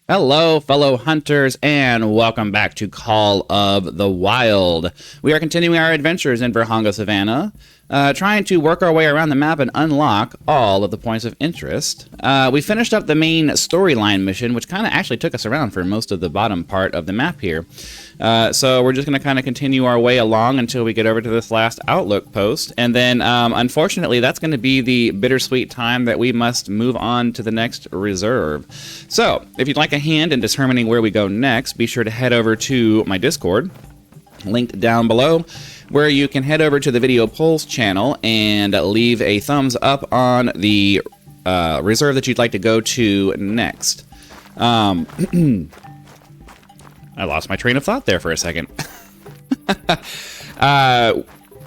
Hello, fellow hunters, and welcome back to Call of the Wild. We are continuing our adventures in Vurhonga, Savanna, trying to work our way around the map and unlock all of the points of interest. We finished up the main storyline mission, which kind of actually took us around for most of the bottom part of the map here. So we're just going to kind of continue our way along until we get over to this last outlook post. And then, unfortunately, that's going to be the bittersweet time that we must move on to the next reserve. So, if you'd like a hand in determining where we go next, be sure to head over to my Discord, linked down below, where you can head over to the video polls channel and leave a thumbs up on the reserve that you'd like to go to next. I lost my train of thought there for a second.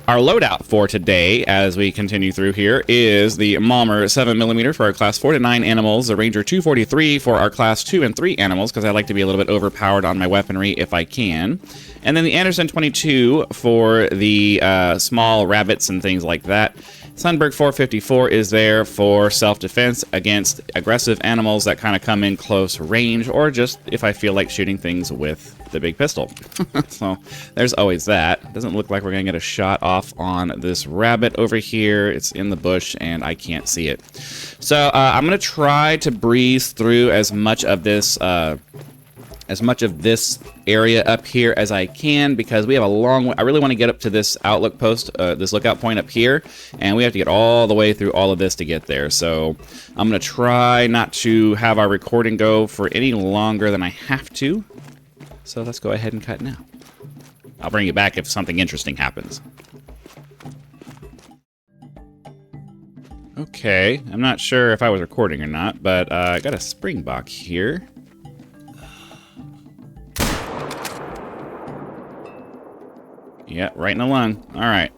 Our loadout for today, as we continue through here, is the Malmer 7mm for our Class 4 to 9 animals, the Ranger 243 for our Class 2 and 3 animals, because I like to be a little bit overpowered on my weaponry if I can, and then the Anderson 22 for the small rabbits and things like that. Sundberg 454 is there for self-defense against aggressive animals that kind of come in close range, or just if I feel like shooting things with the big pistol. So there's always that. Doesn't look like we're going to get a shot off on this rabbit over here. It's in the bush and I can't see it. So I'm going to try to breeze through as much of this area up here as I can, because we have a long way. I really want to get up to this outlook post, this lookout point up here, and we have to get all the way through all of this to get there. So I'm going to try not to have our recording go for any longer than I have to. So let's go ahead and cut now. I'll bring you back if something interesting happens. Okay, I'm not sure if I was recording or not, but I got a springbok here. Yeah, right in the lung. All right.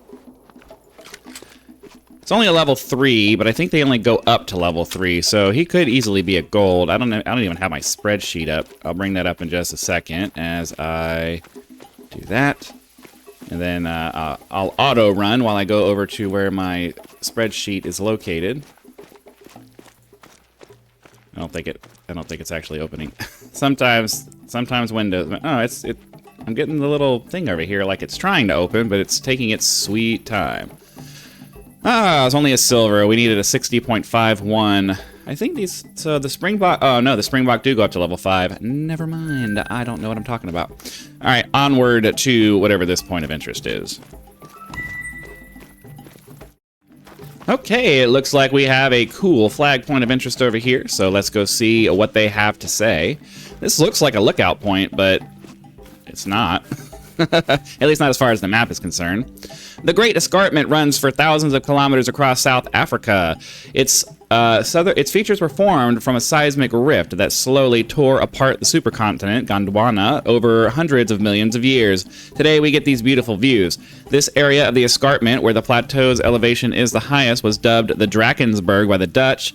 It's only a level 3, but I think they only go up to level 3, so he could easily be a gold. I don't even have my spreadsheet up. I'll bring that up in just a second as I do that. And then I'll auto run while I go over to where my spreadsheet is located. I don't think it's actually opening. Sometimes Windows. Oh, I'm getting the little thing over here like it's trying to open, but it's taking its sweet time. Ah, it's only a silver. We needed a 60.51. I think these... So the Springbok... Oh, no, the Springbok do go up to level 5. Never mind. I don't know what I'm talking about. All right, onward to whatever this point of interest is. Okay, it looks like we have a cool flag point of interest over here, so let's go see what they have to say. This looks like a lookout point, but it's not. At least not as far as the map is concerned. The Great Escarpment runs for thousands of kilometers across South Africa. Its features were formed from a seismic rift that slowly tore apart the supercontinent, Gondwana, over hundreds of millions of years. Today we get these beautiful views. This area of the escarpment, where the plateau's elevation is the highest, was dubbed the Drakensberg by the Dutch,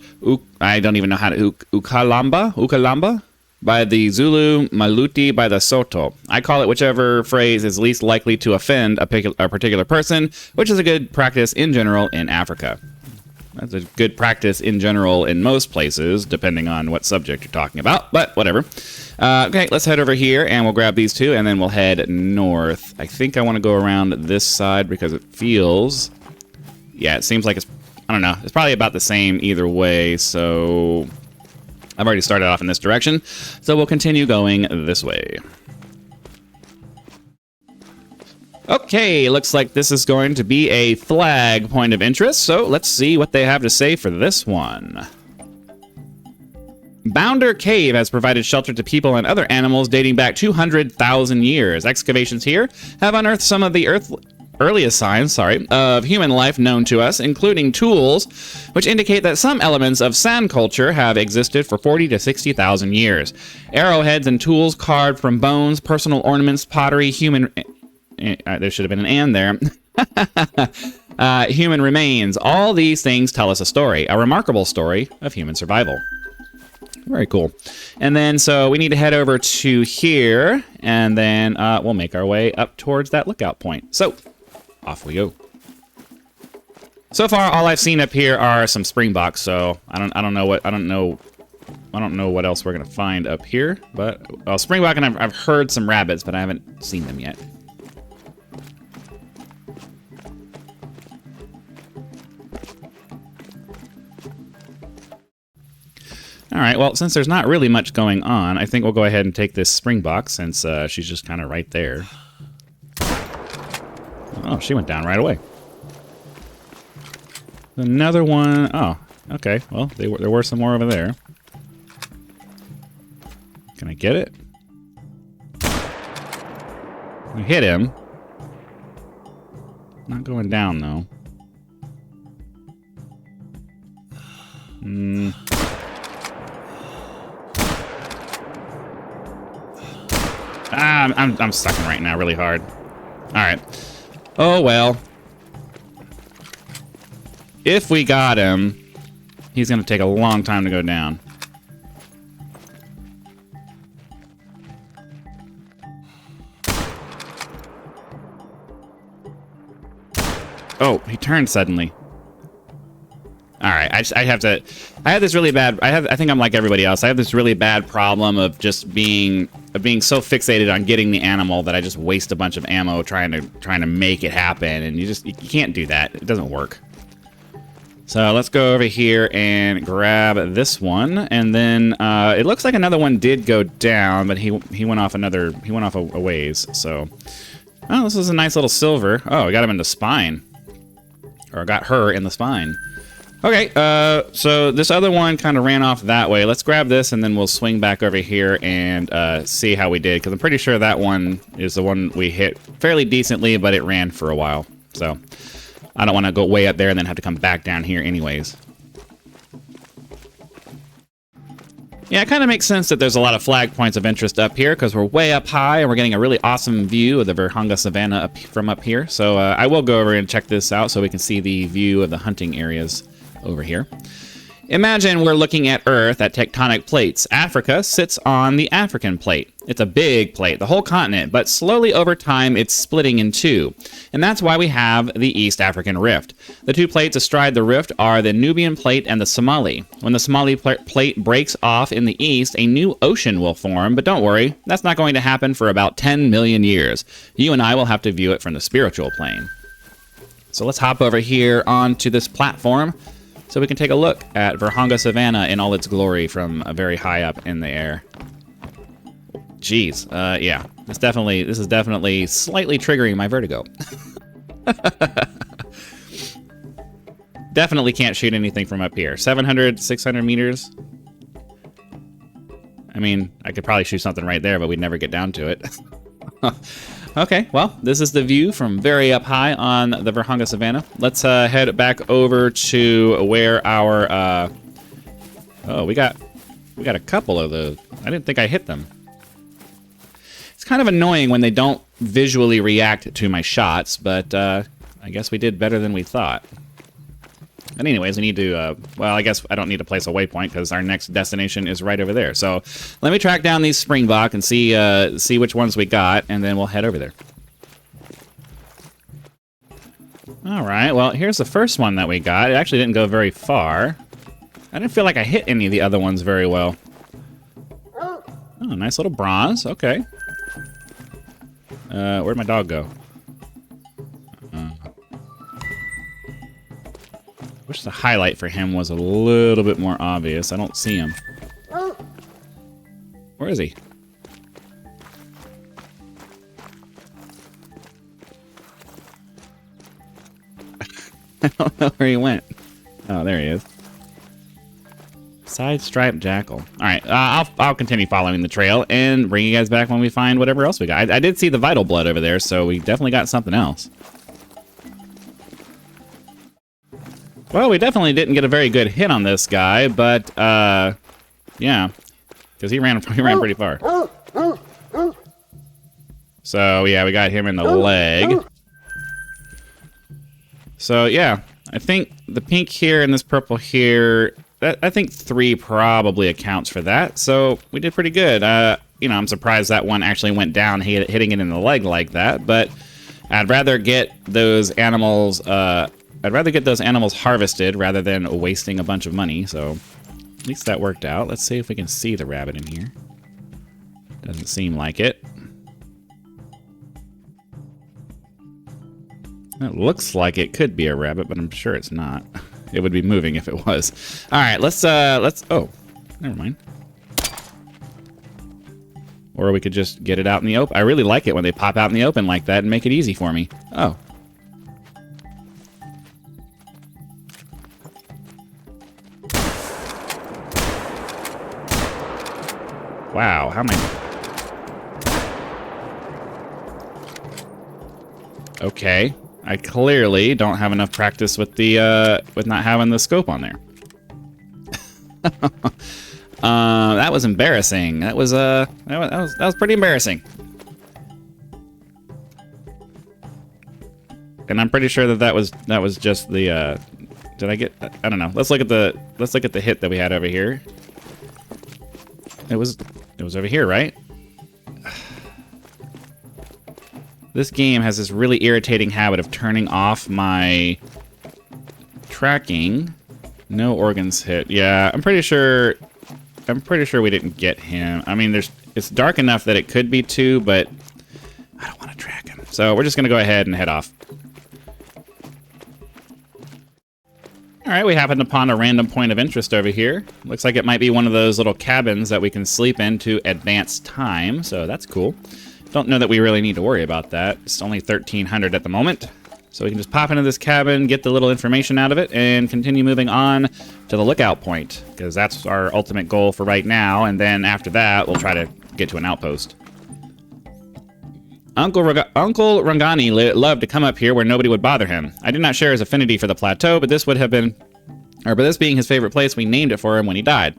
I don't even know how to, Ukalamba? By the Zulu, Maluti by the Soto. I call it whichever phrase is least likely to offend a particular person, which is a good practice in general in Africa. That's a good practice in general in most places, depending on what subject you're talking about, but whatever. Okay, let's head over here, and we'll grab these two, and then we'll head north. I think I want to go around this side because it feels... Yeah, it seems like it's... I don't know. It's probably about the same either way, so... I've already started off in this direction, so we'll continue going this way. Okay, looks like this is going to be a flag point of interest, so let's see what they have to say for this one. Bounder Cave has provided shelter to people and other animals dating back 200,000 years. Excavations here have unearthed some of the earliest signs, of human life known to us, including tools, which indicate that some elements of sand culture have existed for 40 to 60,000 years. Arrowheads and tools carved from bones, personal ornaments, pottery, human... there should have been an and there. Human remains. All these things tell us a story, a remarkable story of human survival. Very cool. And then, so we need to head over to here, and then we'll make our way up towards that lookout point. So, off we go. So far, all I've seen up here are some springboks. So I don't know I don't know what else we're gonna find up here, but springbok, and I've heard some rabbits, but I haven't seen them yet. All right, well, since there's not really much going on, I think we'll go ahead and take this springbok since she's just kind of right there. Oh, she went down right away. Another one. Oh, okay. Well, there were some more over there. Can I get it? I hit him. Not going down, though. I'm stuck right now really hard. Alright. Oh, well. If we got him, he's going to take a long time to go down. Oh, he turned suddenly. All right, I have this really bad. I think I'm like everybody else. I have this really bad problem of just being so fixated on getting the animal that I just waste a bunch of ammo trying to make it happen, and you can't do that. It doesn't work. So let's go over here and grab this one, and then it looks like another one did go down, but he went off a ways. So, oh, this is a nice little silver. Oh, I got him in the spine, or I got her in the spine. Okay, so this other one kind of ran off that way. Let's grab this, and then we'll swing back over here and see how we did, because I'm pretty sure that one is the one we hit fairly decently, but it ran for a while. So I don't want to go way up there and then have to come back down here anyways. Yeah, it kind of makes sense that there's a lot of flag points of interest up here, because we're way up high, and we're getting a really awesome view of the Vurhonga Savanna from up here. So I will go over and check this out so we can see the view of the hunting areas over here. Imagine we're looking at Earth at tectonic plates. Africa sits on the African plate. It's a big plate, the whole continent, but slowly over time it's splitting in two. And that's why we have the East African Rift. The two plates astride the rift are the Nubian plate and the Somali. When the Somali plate breaks off in the east, a new ocean will form, but don't worry, that's not going to happen for about 10 million years. You and I will have to view it from the spiritual plane. So let's hop over here onto this platform, so we can take a look at Vurhonga Savanna in all its glory from very high up in the air. Jeez, yeah, this is definitely slightly triggering my vertigo. Definitely can't shoot anything from up here. 700, 600 meters. I mean, I could probably shoot something right there, but we'd never get down to it. Okay, well, this is the view from very up high on the Vurhonga Savanna. Let's head back over to where our... oh, we got a couple of those. I didn't think I hit them. It's kind of annoying when they don't visually react to my shots, but I guess we did better than we thought. And anyways, we need to, well, I guess I don't need to place a waypoint because our next destination is right over there. So let me track down these springbok and see which ones we got, and then we'll head over there. All right, well, here's the first one that we got. It actually didn't go very far. I didn't feel like I hit any of the other ones very well. Oh, nice little bronze. Okay. Where'd my dog go? Wish the highlight for him was a little bit more obvious. I don't see him. Where is he? I don't know where he went. Oh, there he is. Side striped jackal. All right, I'll continue following the trail and bring you guys back when we find whatever else we got. I did see the vital blood over there, so we definitely got something else. Well, we definitely didn't get a very good hit on this guy, but yeah, because he ran pretty far. So yeah, we got him in the leg. So yeah, I think the pink here and this purple here, I think 3 probably accounts for that. So we did pretty good. You know, I'm surprised that one actually went down, hitting it in the leg like that. But I'd rather get those animals. I'd rather get those animals harvested rather than wasting a bunch of money. So At least that worked out. Let's see if we can see the rabbit in here. Doesn't seem like it. It looks like it could be a rabbit, but I'm sure it's not. It would be moving if it was. All right, let's, oh, never mind. Or we could just get it out in the open. I really like it when they pop out in the open like that and make it easy for me. Oh. Wow, how am I... Okay. I clearly don't have enough practice with the, with not having the scope on there. That was embarrassing. That was pretty embarrassing. And I'm pretty sure that was just the, did I get, I don't know. Let's look at the hit that we had over here. It was over here, right? This game has this really irritating habit of turning off my tracking. No organs hit. Yeah, I'm pretty sure we didn't get him. I mean, it's dark enough that it could be 2, but I don't want to track him. So we're just going to go ahead and head off. All right, we happened upon a random point of interest over here. Looks like it might be one of those little cabins that we can sleep in to advance time, so that's cool. Don't know that we really need to worry about that. It's only 1300 at the moment. So we can just pop into this cabin, get the little information out of it, and continue moving on to the lookout point, because that's our ultimate goal for right now, and then after that, we'll try to get to an outpost. Uncle Rangani loved to come up here where nobody would bother him. I did not share his affinity for the plateau, but this being his favorite place, we named it for him when he died.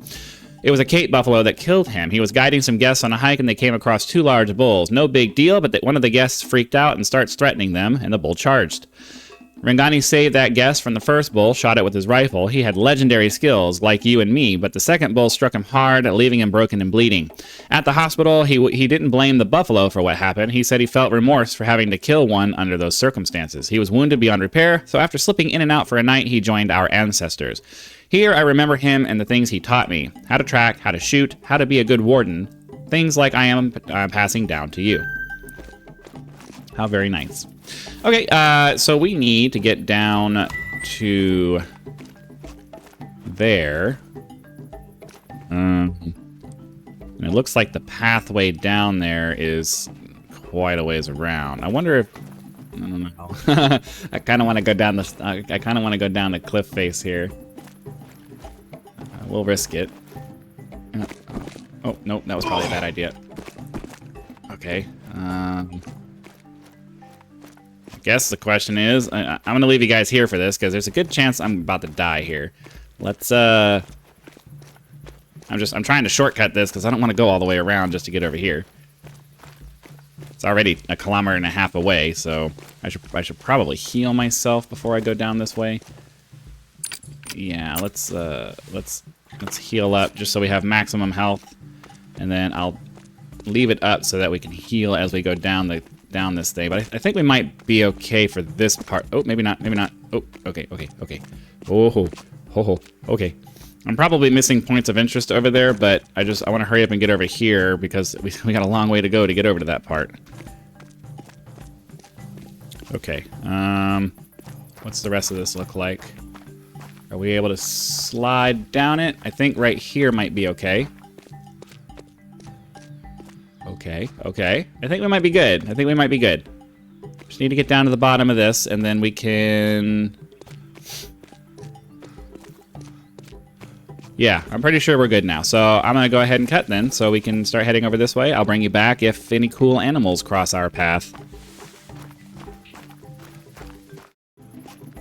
It was a Cape buffalo that killed him. He was guiding some guests on a hike and they came across 2 large bulls. No big deal, but one of the guests freaked out and starts threatening them, and the bull charged. Rangani saved that guest from the first bull, shot it with his rifle. He had legendary skills, like you and me, but the second bull struck him hard, leaving him broken and bleeding. At the hospital, he didn't blame the buffalo for what happened. He said he felt remorse for having to kill one under those circumstances. He was wounded beyond repair, so after slipping in and out for a night, he joined our ancestors. Here, I remember him and the things he taught me. How to track, how to shoot, how to be a good warden. Things like I am passing down to you. How very nice. Okay, so we need to get down to there. It looks like the pathway down there is quite a ways around. I wonder if... I don't know. I kind of want to go down this... I kind of want to go down the cliff face here. We'll risk it. Oh, nope, that was probably a bad idea. Okay. I guess the question is, I'm going to leave you guys here for this, because there's a good chance I'm about to die here. Let's, I'm trying to shortcut this, because I don't want to go all the way around just to get over here. It's already 1.5 kilometers away, so I should probably heal myself before I go down this way. Yeah, let's heal up just so we have maximum health, and then I'll leave it up so that we can heal as we go down this thing. But I think we might be okay for this part. Oh, maybe not. Maybe not. Oh, okay. Oh, okay. I'm probably missing points of interest over there, but I want to hurry up and get over here because we got a long way to go to get over to that part. Okay. What's the rest of this look like? Are we able to slide down it? I think right here might be okay. Okay. I think we might be good. Just need to get down to the bottom of this, and then we can... Yeah, I'm pretty sure we're good now. So I'm going to go ahead and cut then, so we can start heading over this way. I'll bring you back if any cool animals cross our path.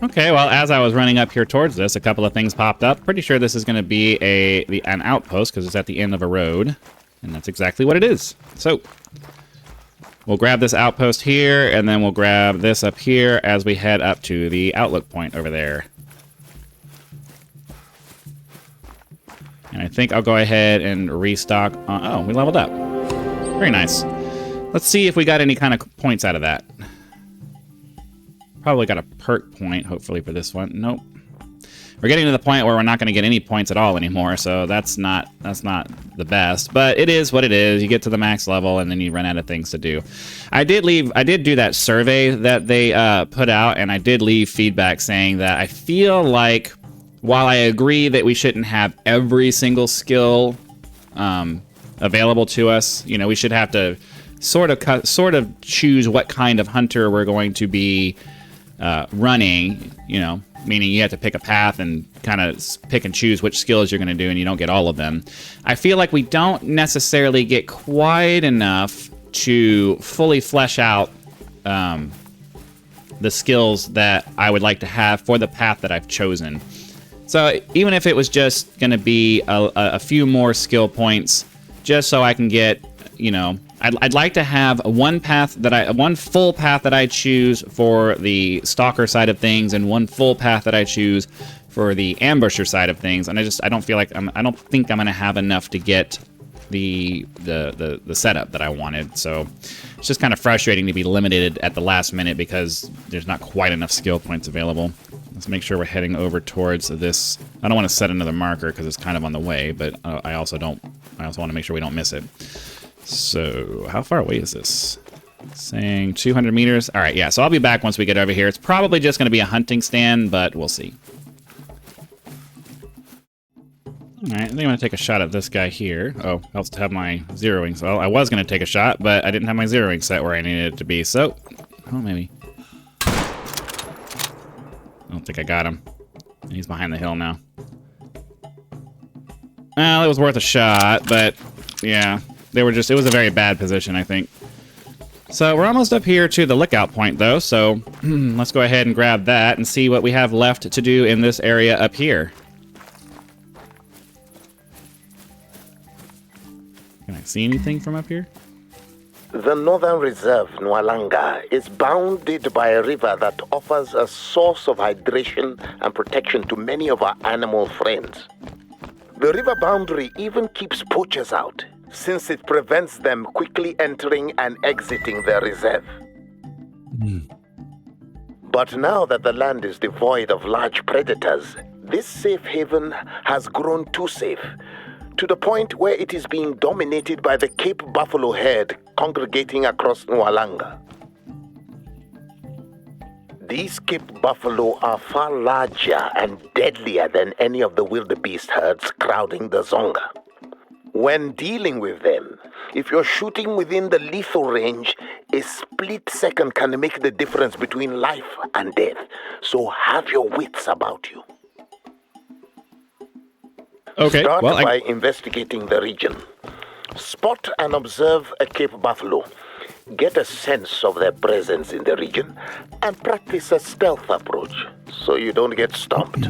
Okay, well, as I was running up here towards this, a couple of things popped up. Pretty sure this is going to be an outpost, because it's at the end of a road. And that's exactly what it is. So, we'll grab this outpost here, and then we'll grab this up here as we head up to the outlook point over there. And I think I'll go ahead and restock. Oh, we leveled up. Very nice. Let's see if we got any kind of points out of that. Probably got a perk point, hopefully, for this one. Nope. we're getting to the point where we're not going to get any points at all anymore, so that's not the best. But it is what it is. You get to the max level, and then you run out of things to do. I did do that survey that they put out, and I did leave feedback saying that I feel like, while I agree that we shouldn't have every single skill available to us, you know, we should have to sort of choose what kind of hunter we're going to be running, you know, meaning you have to pick a path and kind of pick and choose which skills you're going to do, and you don't get all of them. I feel like we don't necessarily get quite enough to fully flesh out the skills that I would like to have for the path that I've chosen. So even if it was just going to be a few more skill points, just so I can get, you know, I'd like to have one full path that I choose for the stalker side of things, and one full path that I choose for the ambusher side of things. And I don't feel like I don't think I'm going to have enough to get the setup that I wanted. So it's just kind of frustrating to be limited at the last minute because there's not quite enough skill points available. Let's make sure we're heading over towards this. I don't want to set another marker because it's kind of on the way, but I also want to make sure we don't miss it. So, how far away is this? Saying 200 meters. All right, yeah, so I'll be back once we get over here. It's probably just going to be a hunting stand, but we'll see. All right, I think I'm going to take a shot at this guy here. Oh, I also have my zeroing. So I was going to take a shot, but I didn't have my zeroing set where I needed it to be. So, oh, maybe. I don't think I got him. He's behind the hill now. Well, it was worth a shot, but yeah. It was a very bad position, I think. So we're almost up here to the lookout point, though, so let's go ahead and grab that and see what we have left to do in this area up here. Can I see anything from up here? The Northern Reserve, Nwalanga, is bounded by a river that offers a source of hydration and protection to many of our animal friends. The river boundary even keeps poachers out, since it prevents them quickly entering and exiting the reserve. But now that the land is devoid of large predators, this safe haven has grown too safe, to the point where it is being dominated by the Cape buffalo herd congregating across Nwalanga. These Cape buffalo are far larger and deadlier than any of the wildebeest herds crowding the Zonga. When dealing with them, if you're shooting within the lethal range, a split second can make the difference between life and death. So have your wits about you. Okay. Start by investigating the region. Spot and observe a Cape buffalo. Get a sense of their presence in the region and practice a stealth approach so you don't get stomped.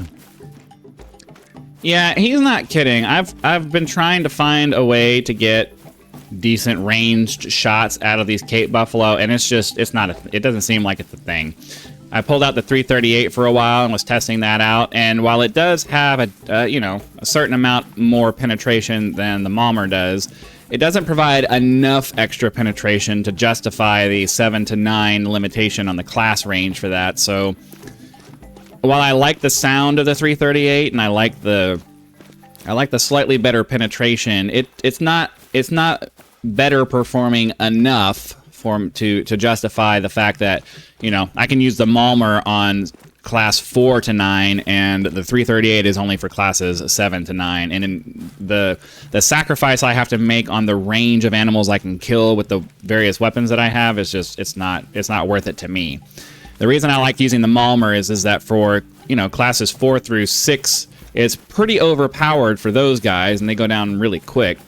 Yeah, he's not kidding. I've been trying to find a way to get decent ranged shots out of these Cape buffalo, and it doesn't seem like it's a thing. I pulled out the 338 for a while and was testing that out, and while it does have a certain amount more penetration than the Malmer does, it doesn't provide enough extra penetration to justify the 7 to 9 limitation on the class range for that. So while I like the sound of the 338 and I like the slightly better penetration, it's not better performing enough to justify the fact that, you know, I can use the Malmer on class 4 to 9 and the 338 is only for classes 7 to 9, and in the sacrifice I have to make on the range of animals I can kill with the various weapons that I have is just it's not worth it to me. The reason I like using the Malmer is that for, you know, classes 4 through 6, it's pretty overpowered for those guys, and they go down really quick.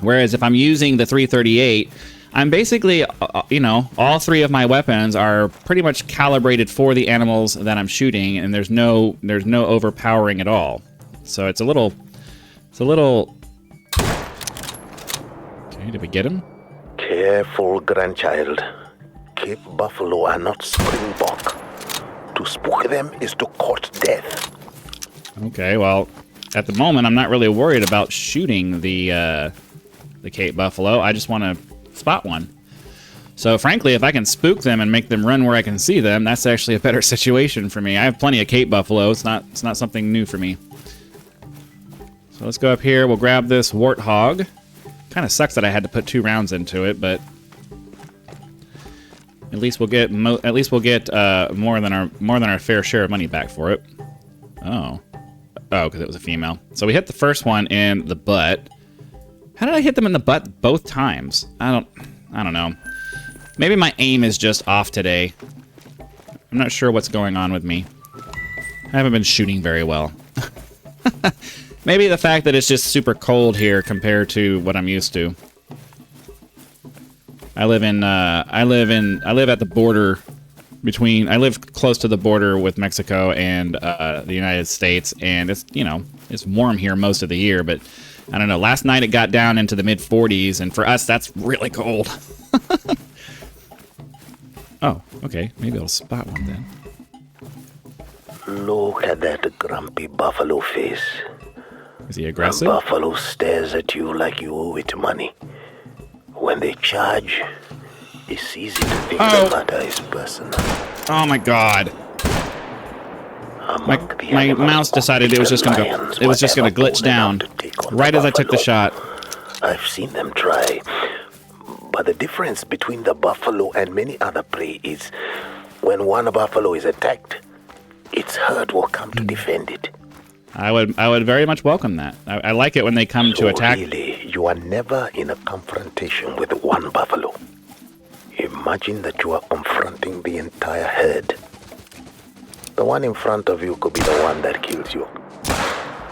Whereas if I'm using the 338, I'm basically, all three of my weapons are pretty much calibrated for the animals that I'm shooting, and there's no overpowering at all. So it's a little. Okay, did we get him? Careful, grandchild. Cape buffalo are not springbok. To spook them is to court death. Okay, well, at the moment, I'm not really worried about shooting the Cape buffalo. I just want to spot one. So frankly, if I can spook them and make them run where I can see them, that's actually a better situation for me. I have plenty of Cape buffalo. It's not something new for me. So let's go up here. We'll grab this warthog. Kind of sucks that I had to put 2 rounds into it, but at least we'll get more than our fair share of money back for it. Oh, because it was a female. So we hit the first one in the butt. How did I hit them in the butt both times? I don't know. Maybe my aim is just off today. I'm not sure what's going on with me. I haven't been shooting very well. Maybe the fact that it's just super cold here compared to what I'm used to. I live at the border between, I live close to the border with Mexico and the United States, and it's, you know, it's warm here most of the year, but I don't know, last night it got down into the mid 40s, and for us that's really cold. Oh, okay, maybe I'll spot one then. Look at that grumpy buffalo face. Is he aggressive? A buffalo stares at you like you owe it money. When they charge, it's easy to think the matter is personal. Oh my god. My mouse decided it was just gonna go. It was just gonna glitch down right as I took the shot. I've seen them try. But the difference between the buffalo and many other prey is when one buffalo is attacked, its herd will come to defend it. I would very much welcome that. I like it when they come to attack. Really, you are never in a confrontation with one buffalo. Imagine that you are confronting the entire herd. The one in front of you could be the one that kills you.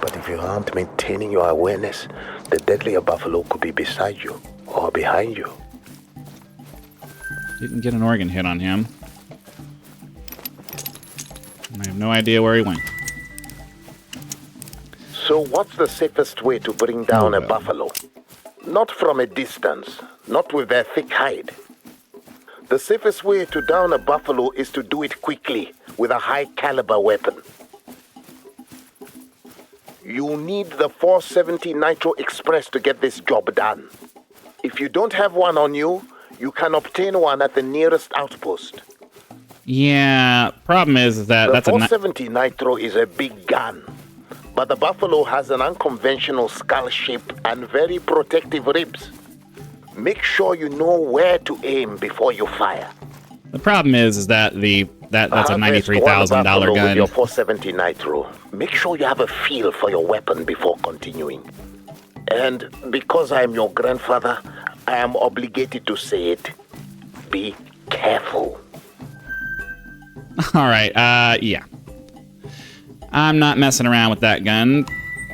But if you aren't maintaining your awareness, the deadlier buffalo could be beside you or behind you. Didn't get an organ hit on him. I have no idea where he went. So what's the safest way to bring down a buffalo? Not from a distance, not with their thick hide. The safest way to down a buffalo is to do it quickly with a high caliber weapon. You need the 470 Nitro Express to get this job done. If you don't have one on you, you can obtain one at the nearest outpost. Yeah, problem is that the 470 Nitro is a big gun, but the buffalo has an unconventional skull shape and very protective ribs. Make sure you know where to aim before you fire. The problem is that that's a $93,000 gun. With your 470 Nitro, make sure you have a feel for your weapon before continuing. And because I am your grandfather, I am obligated to say it. Be careful. All right, yeah. I'm not messing around with that gun.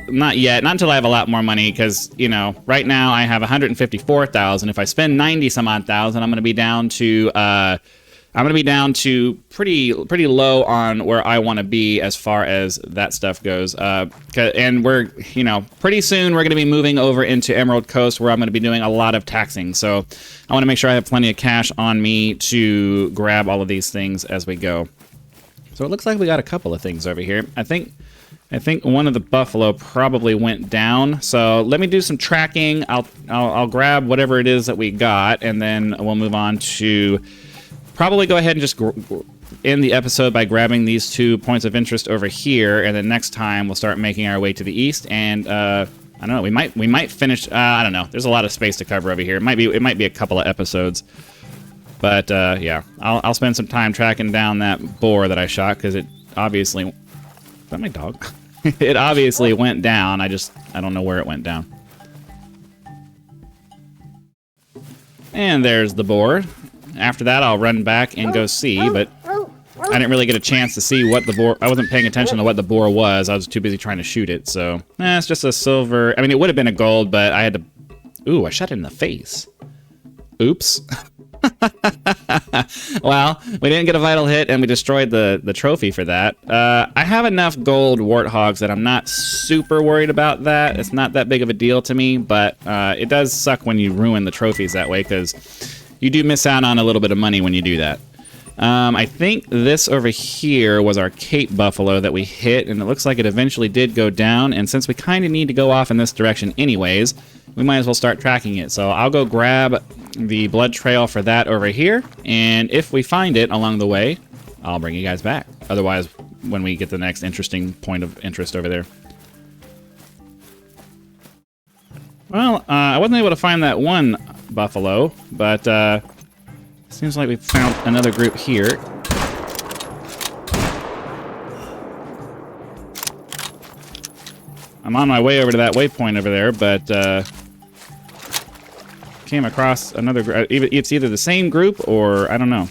Not yet. Not until I have a lot more money, because, you know, right now I have 154,000. If I spend 90 some odd thousand, I'm going to be down to pretty low on where I want to be as far as that stuff goes. And we're, you know, pretty soon we're going to be moving over into Emerald Coast, where I'm going to be doing a lot of taxing. So I want to make sure I have plenty of cash on me to grab all of these things as we go. So it looks like we got a couple of things over here. I think one of the buffalo probably went down. So let me do some tracking. I'll grab whatever it is that we got, and then we'll move on to probably go ahead and just end the episode by grabbing these 2 points of interest over here, and then next time we'll start making our way to the east. And I don't know, we might finish. I don't know. There's a lot of space to cover over here. It might be a couple of episodes. But yeah, I'll spend some time tracking down that boar that I shot, because it obviously... Is that my dog? It obviously went down. I don't know where it went down. And there's the boar. After that, I'll run back and go see, but I didn't really get a chance to see what the boar... I wasn't paying attention to what the boar was. I was too busy trying to shoot it, so... it's just a silver... I mean, it would have been a gold, but I had to... Ooh, I shot it in the face. Oops. Well, we didn't get a vital hit, and we destroyed the trophy for that. I have enough gold warthogs that I'm not super worried about that. It's not that big of a deal to me, but it does suck when you ruin the trophies that way, because you do miss out on a little bit of money when you do that. I think this over here was our Cape Buffalo that we hit, and it looks like it eventually did go down, and since we kind of need to go off in this direction anyways, we might as well start tracking it. So I'll go grab the blood trail for that over here, and if we find it along the way, I'll bring you guys back. Otherwise, when we get the next interesting point of interest over there. Well, I wasn't able to find that one buffalo, but seems like we found another group here. I'm on my way over to that waypoint over there, but came across another group. It's either the same group or I don't know.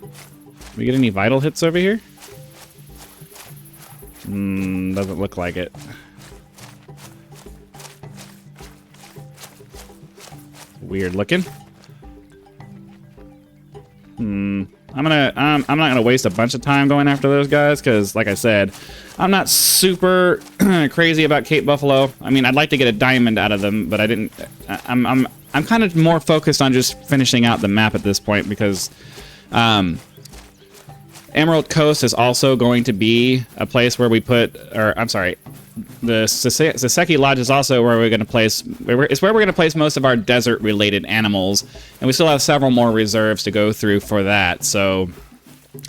Did we get any vital hits over here? Doesn't look like it. Weird looking. I'm not gonna waste a bunch of time going after those guys because, like I said, I'm not super crazy about Cape Buffalo. I mean, I'd like to get a diamond out of them, but I didn't. I'm kind of more focused on just finishing out the map at this point because Emerald Coast is also going to be a place where we put, or I'm sorry, the Saseki Lodge is also where we're going to place. It's where we're going to place most of our desert-related animals, and we still have several more reserves to go through for that. So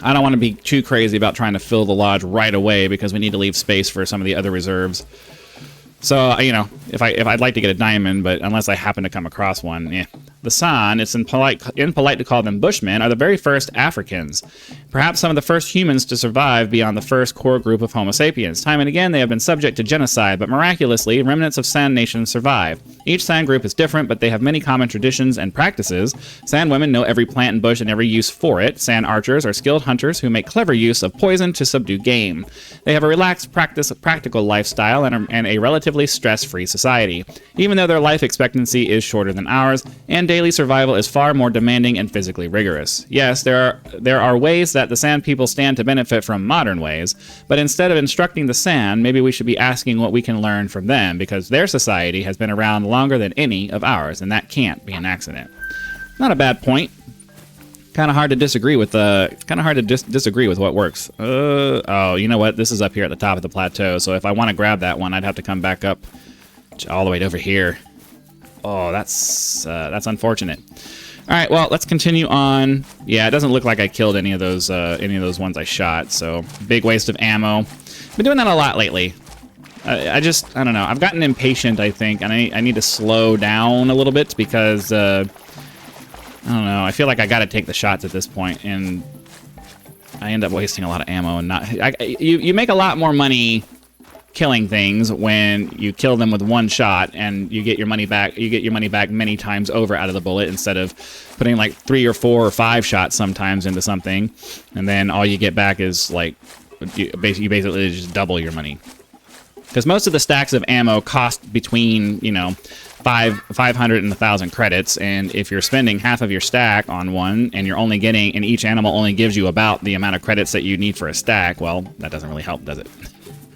I don't want to be too crazy about trying to fill the lodge right away because we need to leave space for some of the other reserves. So you know, if I'd like to get a diamond, but unless I happen to come across one, yeah. The San, it's impolite to call them Bushmen, are the very first Africans. Perhaps some of the first humans to survive beyond the first core group of Homo sapiens. Time and again, they have been subject to genocide, but miraculously, remnants of San nations survive. Each San group is different, but they have many common traditions and practices. San women know every plant and bush and every use for it. San archers are skilled hunters who make clever use of poison to subdue game. They have a relaxed, practical lifestyle and a relatively stress-free society, even though their life expectancy is shorter than ours, and daily survival is far more demanding and physically rigorous. Yes, there are ways that the San people stand to benefit from modern ways, but instead of instructing the San, maybe we should be asking what we can learn from them, because their society has been around longer than any of ours, and that can't be an accident. Not a bad point. Kind of hard to disagree with disagree with what works. Oh, you know what? This is up here at the top of the plateau, so if I want to grab that one, I'd have to come back up all the way over here. Oh, that's unfortunate. All right, well, let's continue on. Yeah, it doesn't look like I killed any of those ones I shot, so big waste of ammo. Been doing that a lot lately. I don't know. I've gotten impatient, I think, and I need to slow down a little bit because I don't know. I feel like I got to take the shots at this point, and I end up wasting a lot of ammo and not. You make a lot more money killing things when you kill them with one shot and you get your money back. You get your money back many times over out of the bullet instead of putting like 3 or 4 or 5 shots sometimes into something, and then all you get back is like you basically just double your money. Because most of the stacks of ammo cost between 500 and 1,000 credits, and if you're spending half of your stack on one, and you're only getting, and each animal only gives you about the amount of credits that you need for a stack, well, that doesn't really help, does it?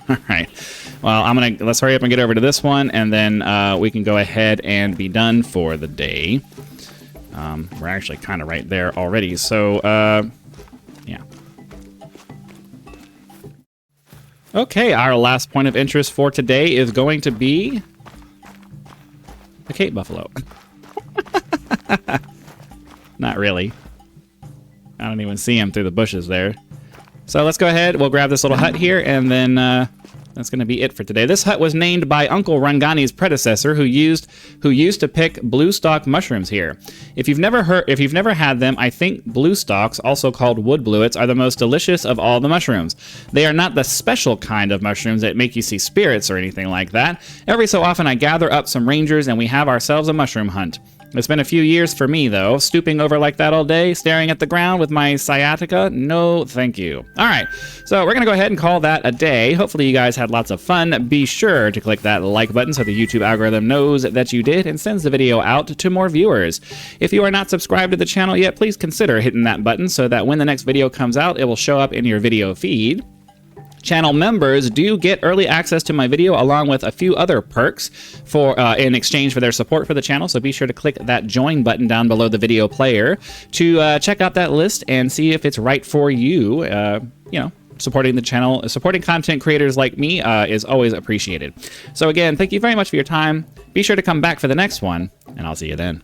All right. Well, let's hurry up and get over to this one, and then we can go ahead and be done for the day. We're actually kind of right there already, so yeah. Okay, our last point of interest for today is going to be the Cape Buffalo. Not really. I don't even see him through the bushes there. So let's go ahead. We'll grab this little hut here, and then that's going to be it for today. This hut was named by Uncle Rangani's predecessor, who used to pick blue stalk mushrooms here. If you've never had them, I think blue stalks, also called wood bluets, are the most delicious of all the mushrooms. They are not the special kind of mushrooms that make you see spirits or anything like that. Every so often, I gather up some rangers, and we have ourselves a mushroom hunt. It's been a few years for me, though. Stooping over like that all day, staring at the ground with my sciatica? No, thank you. All right, so we're going to go ahead and call that a day. Hopefully you guys had lots of fun. Be sure to click that like button so the YouTube algorithm knows that you did and sends the video out to more viewers. If you are not subscribed to the channel yet, please consider hitting that button so that when the next video comes out, it will show up in your video feed. Channel members do get early access to my video along with a few other perks for in exchange for their support for the channel. So be sure to click that join button down below the video player to check out that list and see if it's right for you. You know, supporting the channel, supporting content creators like me is always appreciated. So again, thank you very much for your time. Be sure to come back for the next one, and I'll see you then.